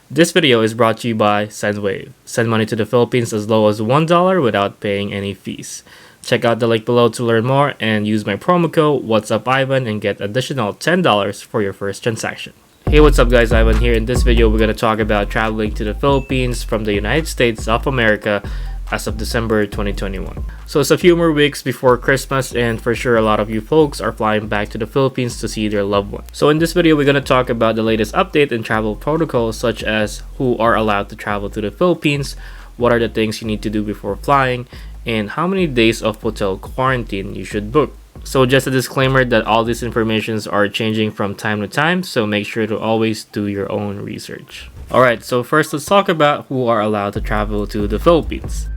This video is brought to you by SendWave. Send money to the Philippines as low as $1 without paying any fees. Check out the link below to learn more and use my promo code WhatsAppIvan and get additional $10 for your first transaction. Hey, what's up guys, Ivan here. In this video, we're going to talk about traveling to the Philippines from the United States of America as of December 2021. So it's a few more weeks before Christmas, and for sure a lot of you folks are flying back to the Philippines to see their loved ones. So in this video, we're going to talk about the latest update in travel protocols, such as who are allowed to travel to the Philippines, what are the things you need to do before flying, and how many days of hotel quarantine you should book. So just a disclaimer that all these informations are changing from time to time, so make sure to always do your own research. Alright, so first let's talk about who are allowed to travel to the Philippines.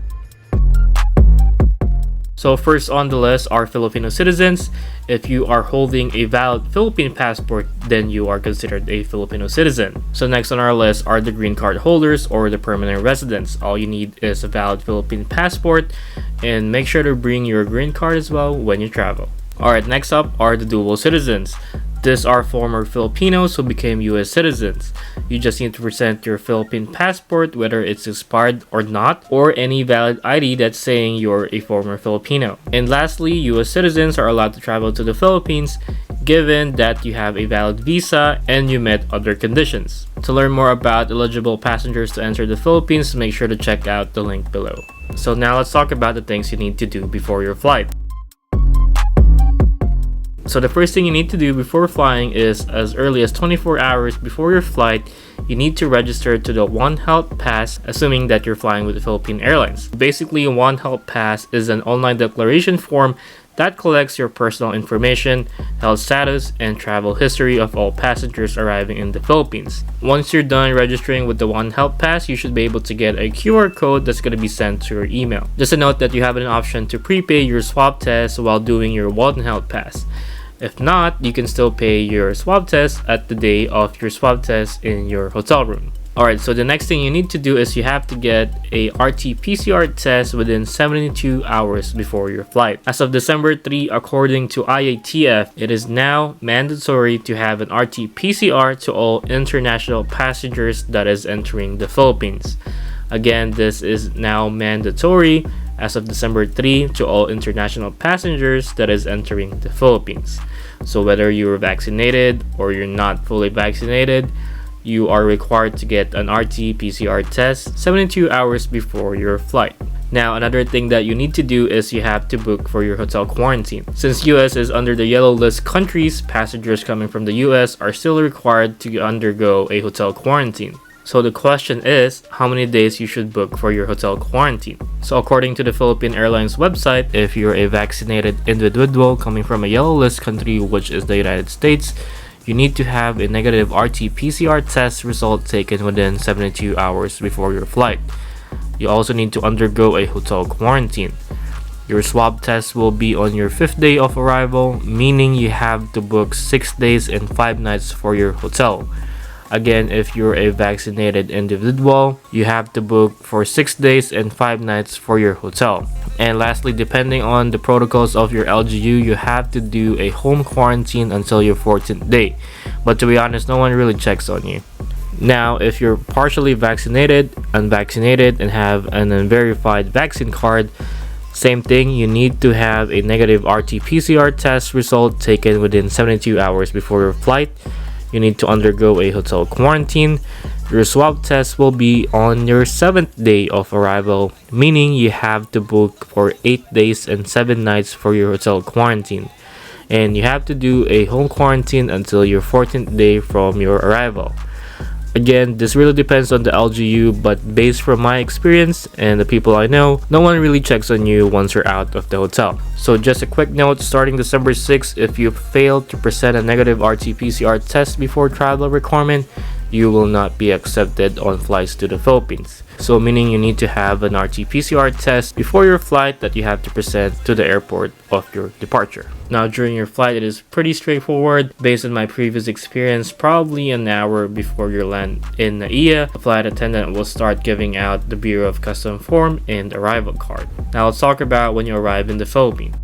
So first on the list are Filipino citizens. If you are holding a valid Philippine passport, then you are considered a Filipino citizen. So next on our list are the green card holders or the permanent residents. All you need is a valid Philippine passport, and make sure to bring your green card as well when you travel. Alright, next up are the dual citizens. These are former Filipinos who became US citizens. You just need to present your Philippine passport, whether it's expired or not, or any valid ID that's saying you're a former Filipino. And lastly, US citizens are allowed to travel to the Philippines given that you have a valid visa and you met other conditions. To learn more about eligible passengers to enter the Philippines, make sure to check out the link below. So now let's talk about the things you need to do before your flight. So the first thing you need to do before flying is, as early as 24 hours before your flight, you need to register to the One Health Pass, assuming that you're flying with the Philippine Airlines. Basically, One Health Pass is an online declaration form that collects your personal information, health status, and travel history of all passengers arriving in the Philippines. Once you're done registering with the One Health Pass, you should be able to get a QR code that's going to be sent to your email. Just a note that you have an option to prepay your swab test while doing your One Health Pass. If not, you can still pay your swab test at the day of your swab test in your hotel room. Alright, so the next thing you need to do is you have to get a RT-PCR test within 72 hours before your flight. As of December 3, according to iatf, it is now mandatory to have an RT-PCR to all international passengers that is entering the Philippines. Again, this is now mandatory as of December 3 to all international passengers that is entering the Philippines. So whether you're vaccinated or you're not fully vaccinated, you are required to get an RT-PCR test 72 hours before your flight. Now, another thing that you need to do is you have to book for your hotel quarantine. Since US is under the yellow list countries, passengers coming from the US are still required to undergo a hotel quarantine. So the question is, how many days you should book for your hotel quarantine? So according to the Philippine Airlines website, if you're a vaccinated individual coming from a yellow list country, which is the United States, you need to have a negative RT-PCR test result taken within 72 hours before your flight. You also need to undergo a hotel quarantine. Your swab test will be on your 5th day of arrival, meaning you have to book 6 days and 5 nights for your hotel. Again, if you're a vaccinated individual, you have to book for 6 days and 5 nights for your hotel. And lastly, depending on the protocols of your LGU, you have to do a home quarantine until your 14th day. But to be honest, no one really checks on you. Now, if you're partially vaccinated, unvaccinated, and have an unverified vaccine card, same thing, you need to have a negative RT-PCR test result taken within 72 hours before your flight. You need to undergo a hotel quarantine. Your swab test will be on your 7th day of arrival, meaning you have to book for 8 days and 7 nights for your hotel quarantine. And you have to do a home quarantine until your 14th day from your arrival. Again, this really depends on the LGU, but based from my experience and the people I know, no one really checks on you once you're out of the hotel. So just a quick note, starting December 6th, if you fail to present a negative RT-PCR test before travel requirement, you will not be accepted on flights to the Philippines. So meaning you need to have an RT-PCR test before your flight that you have to present to the airport of your departure. Now during your flight, it is pretty straightforward. Based on my previous experience, probably an hour before you land in NAIA, the flight attendant will start giving out the Bureau of Customs form and arrival card. Now let's talk about when you arrive in the Philippines.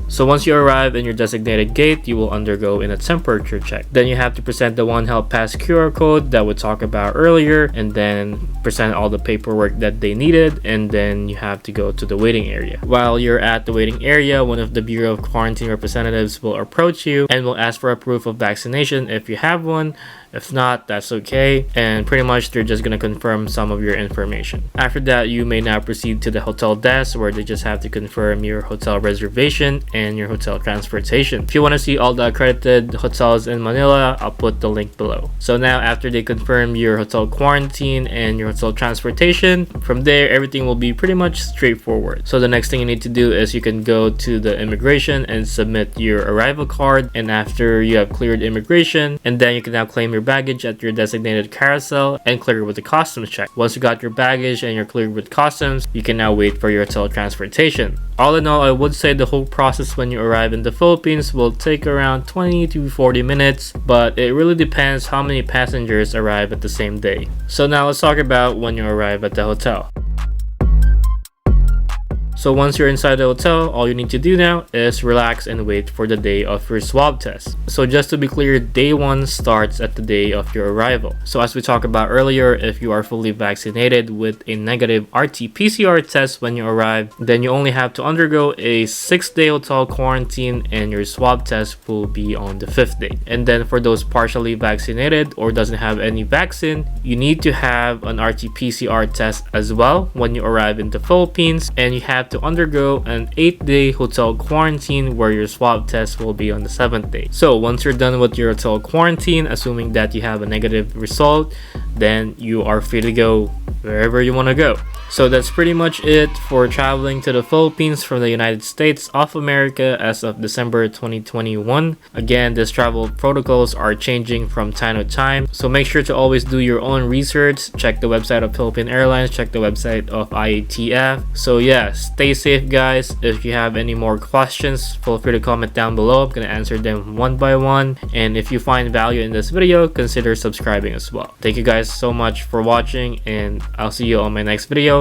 So once you arrive in your designated gate, you will undergo in a temperature check. Then you have to present the One Health Pass QR code that we talked about earlier, and then present all the paperwork that they needed, and then you have to go to the waiting area. While you're at the waiting area, one of the Bureau of Quarantine representatives will approach you and will ask for a proof of vaccination if you have one. If not, that's okay, and pretty much they're just gonna confirm some of your information. After that, you may now proceed to the hotel desk, where they just have to confirm your hotel reservation and your hotel transportation. If you want to see all the accredited hotels in Manila, I'll put the link below. So now, after they confirm your hotel quarantine and your hotel transportation, from there everything will be pretty much straightforward. So the next thing you need to do is you can go to the immigration and submit your arrival card, and after you have cleared immigration, and then you can now claim your baggage at your designated carousel and clear with the customs check. Once you got your baggage and you're cleared with customs, you can now wait for your hotel transportation. All in all, I would say the whole process when you arrive in the Philippines will take around 20 to 40 minutes, but it really depends how many passengers arrive at the same day. So now let's talk about when you arrive at the hotel. So once you're inside the hotel, all you need to do now is relax and wait for the day of your swab test. So just to be clear, day 1 starts at the day of your arrival. So as we talked about earlier, if you are fully vaccinated with a negative RT-PCR test when you arrive, then you only have to undergo a 6-day hotel quarantine, and your swab test will be on the 5th day. And then for those partially vaccinated or doesn't have any vaccine, you need to have an RT-PCR test as well when you arrive in the Philippines, and you have to undergo an 8-day hotel quarantine where your swab test will be on the 7th day. So once you're done with your hotel quarantine, assuming that you have a negative result, then you are free to go wherever you want to go. So that's pretty much it for traveling to the Philippines from the United States of America as of December 2021. Again, these travel protocols are changing from time to time, so make sure to always do your own research. Check the website of Philippine Airlines, check the website of iatf. So yeah, stay safe guys. If you have any more questions, feel free to comment down below. I'm gonna answer them one by one, and if you find value in this video, consider subscribing as well. Thank you guys so much for watching, and I'll see you on my next video.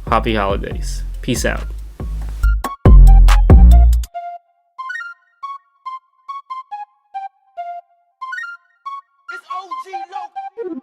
Happy holidays. Peace out. It's OG Loc.